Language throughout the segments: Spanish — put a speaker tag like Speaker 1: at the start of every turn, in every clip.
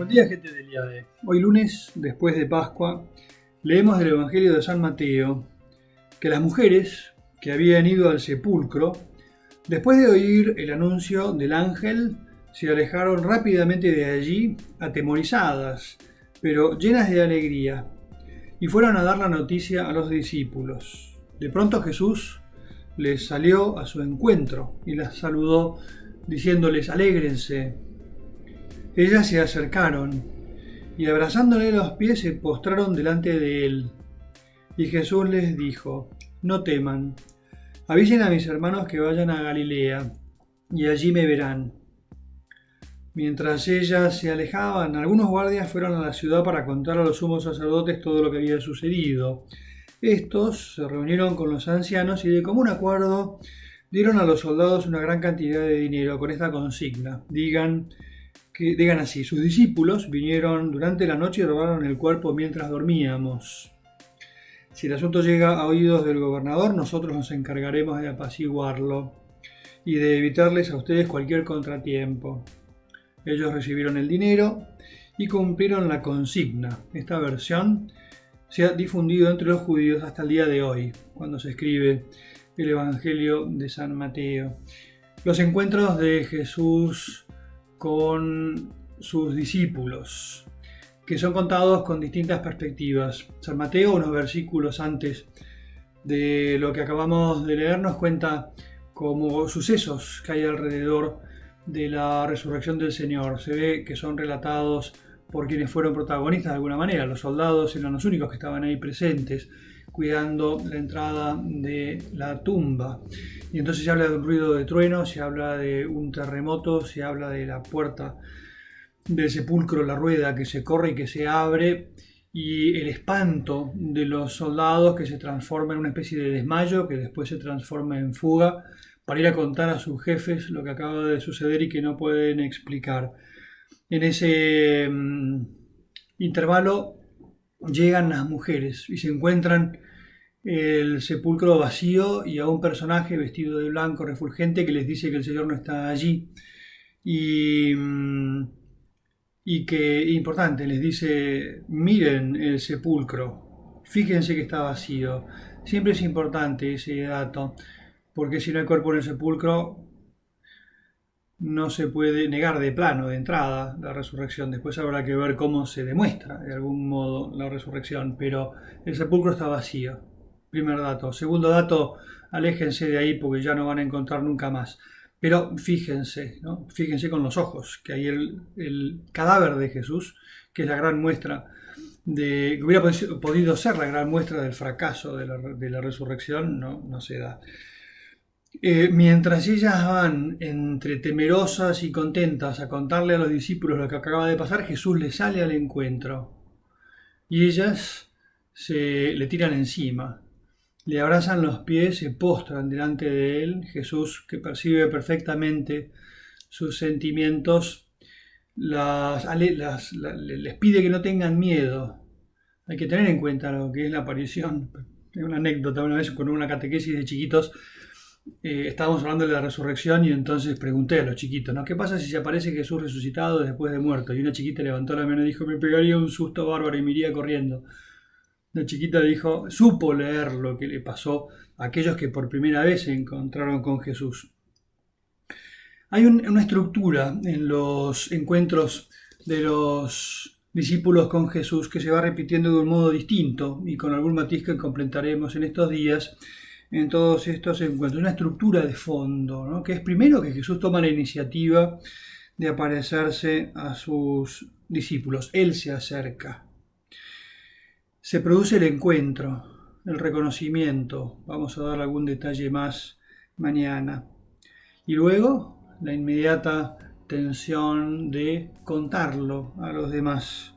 Speaker 1: Buen día, gente del IADE. Hoy lunes, después de Pascua, leemos del Evangelio de San Mateo que las mujeres que habían ido al sepulcro, después de oír el anuncio del ángel, se alejaron rápidamente de allí, atemorizadas, pero llenas de alegría, y fueron a dar la noticia a los discípulos. De pronto Jesús les salió a su encuentro y las saludó, diciéndoles: «Alégrense». Ellas se acercaron y, abrazándole los pies, se postraron delante de él. Y Jesús les dijo: «No teman, avisen a mis hermanos que vayan a Galilea, y allí me verán». Mientras ellas se alejaban, algunos guardias fueron a la ciudad para contar a los sumos sacerdotes todo lo que había sucedido. Estos se reunieron con los ancianos y, de común acuerdo, dieron a los soldados una gran cantidad de dinero con esta consigna: digan así: «Sus discípulos vinieron durante la noche y robaron el cuerpo mientras dormíamos. Si el asunto llega a oídos del gobernador, nosotros nos encargaremos de apaciguarlo y de evitarles a ustedes cualquier contratiempo». Ellos recibieron el dinero y cumplieron la consigna. Esta versión se ha difundido entre los judíos hasta el día de hoy, cuando se escribe el Evangelio de San Mateo. Los encuentros de Jesús con sus discípulos, que son contados con distintas perspectivas. San Mateo, unos versículos antes de lo que acabamos de leer, nos cuenta como sucesos que hay alrededor de la resurrección del Señor. Se ve que son relatados por quienes fueron protagonistas de alguna manera. Los soldados eran los únicos que estaban ahí presentes, cuidando la entrada de la tumba. Y entonces se habla de un ruido de trueno, se habla de un terremoto, se habla de la puerta del sepulcro, la rueda que se corre y que se abre, y el espanto de los soldados, que se transforma en una especie de desmayo, que después se transforma en fuga, para ir a contar a sus jefes lo que acaba de suceder y que no pueden explicar. En ese intervalo llegan las mujeres y se encuentran el sepulcro vacío y a un personaje vestido de blanco refulgente que les dice que el Señor no está allí, y que, importante, les dice: miren el sepulcro, fíjense que está vacío. Siempre es importante ese dato, porque si no hay cuerpo en el sepulcro, no se puede negar de plano, de entrada, la resurrección. Después habrá que ver cómo se demuestra de algún modo la resurrección, pero el sepulcro está vacío. Primer dato. Segundo dato: aléjense de ahí porque ya no van a encontrar nunca más. Pero fíjense, ¿no? Fíjense con los ojos, que ahí el cadáver de Jesús, que es la gran muestra que hubiera podido ser la gran muestra del fracaso de la resurrección, no se da. Mientras ellas van entre temerosas y contentas a contarle a los discípulos lo que acaba de pasar, Jesús les sale al encuentro y ellas le tiran encima, le abrazan los pies, se postran delante de él. Jesús, que percibe perfectamente sus sentimientos, les pide que no tengan miedo. Hay que tener en cuenta lo que es la aparición. Tengo una anécdota: una vez con una catequesis de chiquitos, estábamos hablando de la resurrección y entonces pregunté a los chiquitos, ¿no?, ¿qué pasa si se aparece Jesús resucitado después de muerto? Y una chiquita levantó la mano y dijo: me pegaría un susto bárbaro y me iría corriendo. La chiquita dijo, supo leer lo que le pasó a aquellos que por primera vez se encontraron con Jesús. Hay una estructura en los encuentros de los discípulos con Jesús que se va repitiendo de un modo distinto y con algún matiz que completaremos en estos días en todos estos encuentros. Una estructura de fondo, ¿no?, que es primero que Jesús toma la iniciativa de aparecerse a sus discípulos. Él se acerca. Se produce el encuentro, el reconocimiento. Vamos a dar algún detalle más mañana. Y luego la inmediata tensión de contarlo a los demás.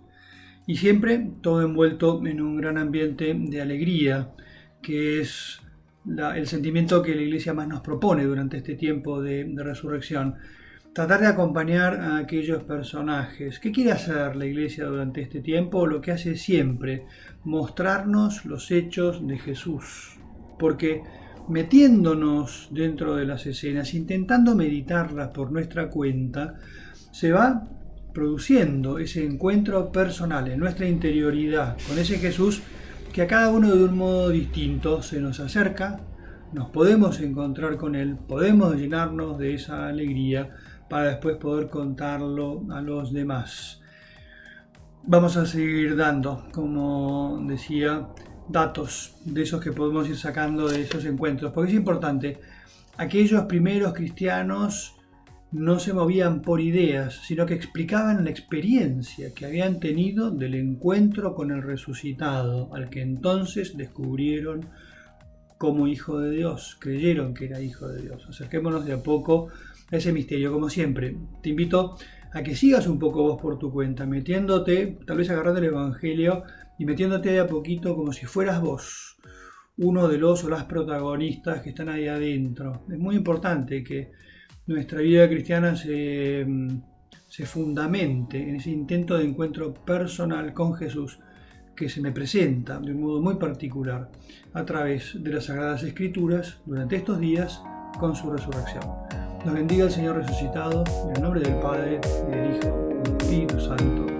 Speaker 1: Y siempre todo envuelto en un gran ambiente de alegría, que es el sentimiento que la Iglesia más nos propone durante este tiempo de resurrección. Tratar de acompañar a aquellos personajes. ¿Qué quiere hacer la Iglesia durante este tiempo? Lo que hace siempre: mostrarnos los hechos de Jesús. Porque metiéndonos dentro de las escenas, intentando meditarlas por nuestra cuenta, se va produciendo ese encuentro personal en nuestra interioridad con ese Jesús que a cada uno de un modo distinto se nos acerca, nos podemos encontrar con Él, podemos llenarnos de esa alegría para después poder contarlo a los demás. Vamos a seguir dando, como decía, datos de esos que podemos ir sacando de esos encuentros, porque es importante. Aquellos primeros cristianos no se movían por ideas, sino que explicaban la experiencia que habían tenido del encuentro con el resucitado, al que entonces descubrieron como hijo de Dios, creyeron que era hijo de Dios. Acerquémonos de a poco a ese misterio. Como siempre, te invito a que sigas un poco vos por tu cuenta, metiéndote, tal vez agarrando el Evangelio y metiéndote de a poquito como si fueras vos, uno de los o las protagonistas que están ahí adentro. Es muy importante que nuestra vida cristiana se fundamente en ese intento de encuentro personal con Jesús que se me presenta de un modo muy particular a través de las Sagradas Escrituras durante estos días con su resurrección. Nos bendiga el Señor resucitado, en el nombre del Padre, y del Hijo, y del Espíritu Santo.